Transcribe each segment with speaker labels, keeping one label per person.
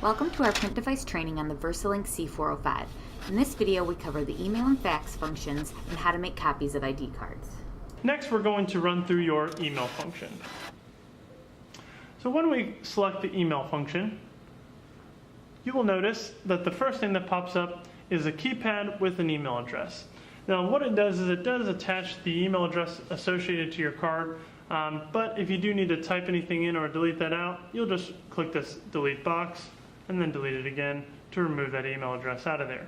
Speaker 1: Welcome to our print device training on the VersaLink C405. In this video, we cover the email and fax functions and how to make copies of ID cards.
Speaker 2: Next, we're going to run through your email function. So when we select the email function, you will notice that the first thing that pops up is a keypad with an email address. Now what it does is it does attach the email address associated to your card, but if you do need to type anything in or delete that out, you'll just click this delete box and then delete it again to remove that email address out of there.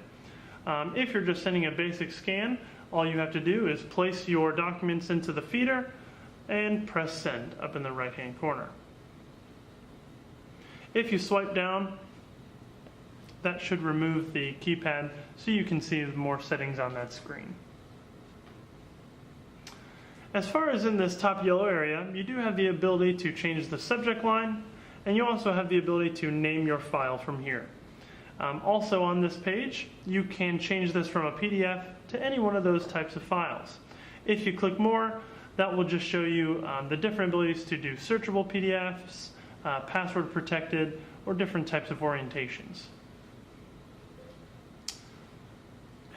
Speaker 2: If you're just sending a basic scan, all you have to do is place your documents into the feeder and press send up in the right hand corner. If you swipe down, that should remove the keypad so you can see more settings on that screen. As far as in this top yellow area, you do have the ability to change the subject line, and you also have the ability to name your file from here. Also on this page, you can change this from a PDF to any one of those types of files. If you click more, that will just show you the different abilities to do searchable PDFs, password protected, or different types of orientations.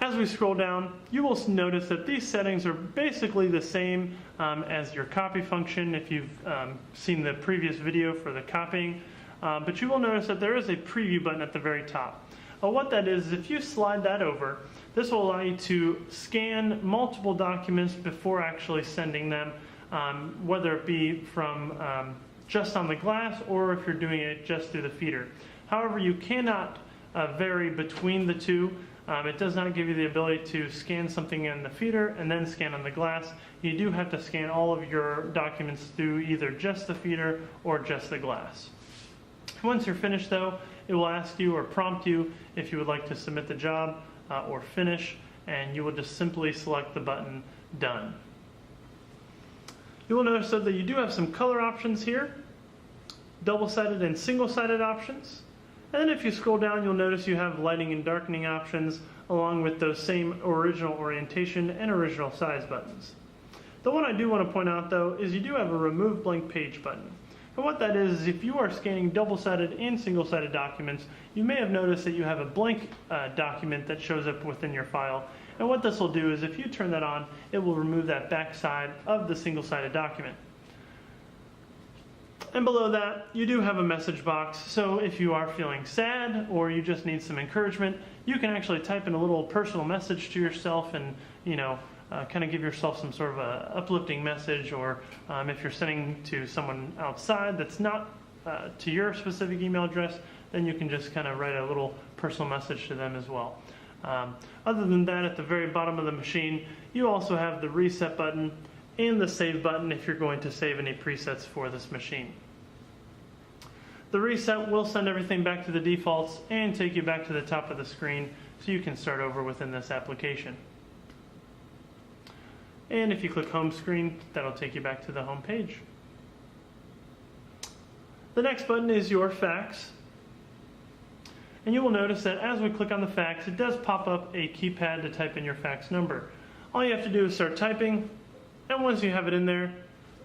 Speaker 2: As we scroll down, you will notice that these settings are basically the same as your copy function if you've seen the previous video for the copying, but you will notice that there is a preview button at the very top. What that is if you slide that over, this will allow you to scan multiple documents before actually sending them, whether it be from just on the glass or if you're doing it just through the feeder. However, you cannot vary between the two. It does not give you the ability to scan something in the feeder and then scan on the glass. You do have to scan all of your documents through either just the feeder or just the glass. Once you're finished though, it will ask you or prompt you if you would like to submit the job or finish, and you will just simply select the button Done. You will notice though that you do have some color options here, double-sided and single-sided options. And then if you scroll down, you'll notice you have lighting and darkening options along with those same original orientation and original size buttons. The one I do want to point out though is you do have a remove blank page button. And what that is if you are scanning double-sided and single-sided documents, you may have noticed that you have a blank document that shows up within your file. And what this will do is if you turn that on, it will remove that back side of the single-sided document. And below that, you do have a message box, so if you are feeling sad or you just need some encouragement, you can actually type in a little personal message to yourself and, kind of give yourself some sort of a uplifting message, or if you're sending to someone outside that's not to your specific email address, then you can just kind of write a little personal message to them as well. Other than that, at the very bottom of the machine, you also have the reset button and the save button if you're going to save any presets for this machine. The reset will send everything back to the defaults and take you back to the top of the screen so you can start over within this application. And if you click home screen, that'll take you back to the home page. The next button is your fax. And you will notice that as we click on the fax, it does pop up a keypad to type in your fax number. All you have to do is start typing, and once you have it in there,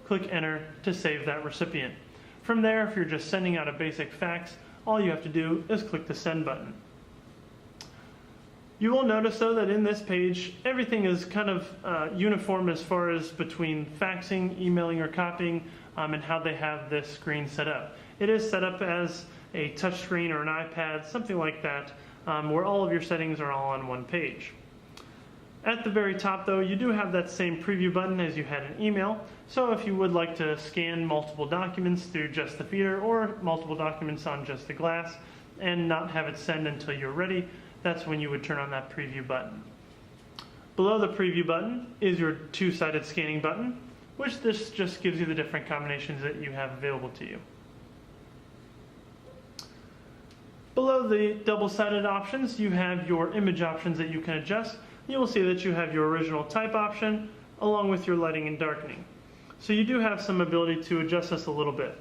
Speaker 2: click enter to save that recipient. From there, if you're just sending out a basic fax, all you have to do is click the send button. You will notice though that in this page, everything is kind of uniform as far as between faxing, emailing, or copying, and how they have this screen set up. It is set up as a touch screen or an iPad, something like that, where all of your settings are all on one page. At the very top though, you do have that same preview button as you had in email. So if you would like to scan multiple documents through just the feeder or multiple documents on just the glass and not have it send until you're ready, that's when you would turn on that preview button. Below the preview button is your two-sided scanning button, which this just gives you the different combinations that you have available to you. Below the double-sided options, you have your image options that you can adjust. You will see that you have your original type option along with your lighting and darkening. So you do have some ability to adjust this a little bit.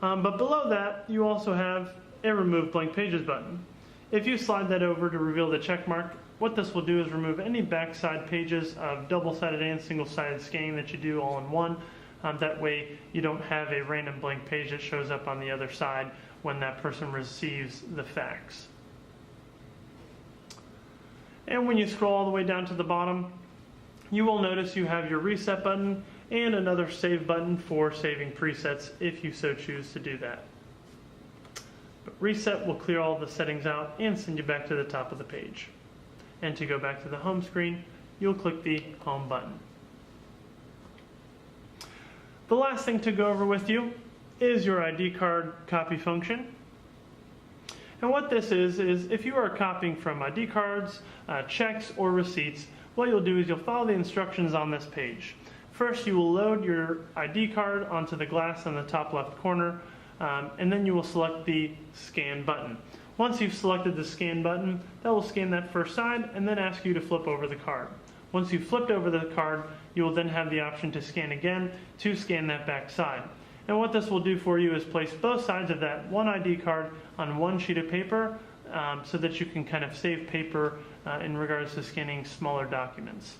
Speaker 2: But below that, you also have a remove blank pages button. If you slide that over to reveal the check mark, what this will do is remove any backside pages of double-sided and single-sided scanning that you do all in one. That way you don't have a random blank page that shows up on the other side when that person receives the fax. And when you scroll all the way down to the bottom, you will notice you have your reset button and another save button for saving presets if you so choose to do that. But reset will clear all the settings out and send you back to the top of the page. And to go back to the home screen, you'll click the home button. The last thing to go over with you is your ID card copy function. And what this is if you are copying from ID cards, checks, or receipts, what you'll do is you'll follow the instructions on this page. First, you will load your ID card onto the glass in the top left corner, and then you will select the scan button. Once you've selected the scan button, that will scan that first side and then ask you to flip over the card. Once you've flipped over the card, you will then have the option to scan again to scan that back side. And what this will do for you is place both sides of that one ID card on one sheet of paper so that you can kind of save paper in regards to scanning smaller documents.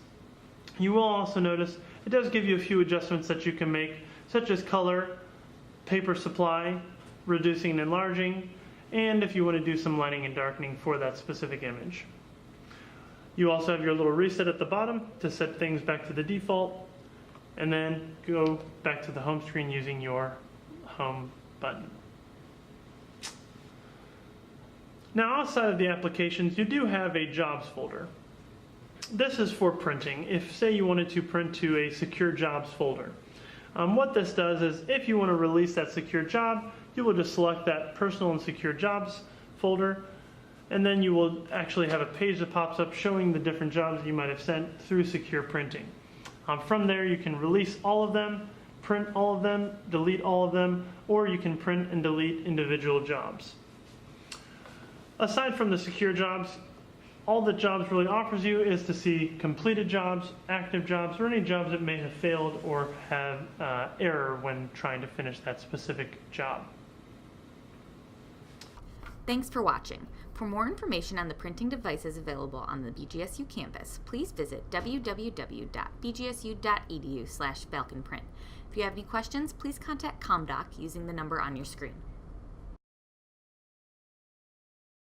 Speaker 2: You will also notice it does give you a few adjustments that you can make, such as color, paper supply, reducing and enlarging, and if you want to do some lighting and darkening for that specific image. You also have your little reset at the bottom to set things back to the default, and then go back to the home screen using your home button. Now, outside of the applications, you do have a jobs folder. This is for printing. If, say, you wanted to print to a secure jobs folder. What this does is if you want to release that secure job, you will just select that personal and secure jobs folder, and then you will actually have a page that pops up showing the different jobs that you might have sent through secure printing. From there, you can release all of them, print all of them, delete all of them, or you can print and delete individual jobs. Aside from the secure jobs, all that jobs really offers you is to see completed jobs, active jobs, or any jobs that may have failed or have error when trying to finish that specific job.
Speaker 1: Thanks for watching. For more information on the printing devices available on the BGSU campus, please visit www.bgsu.edu/falconprint. If you have any questions, please contact ComDoc using the number on your screen.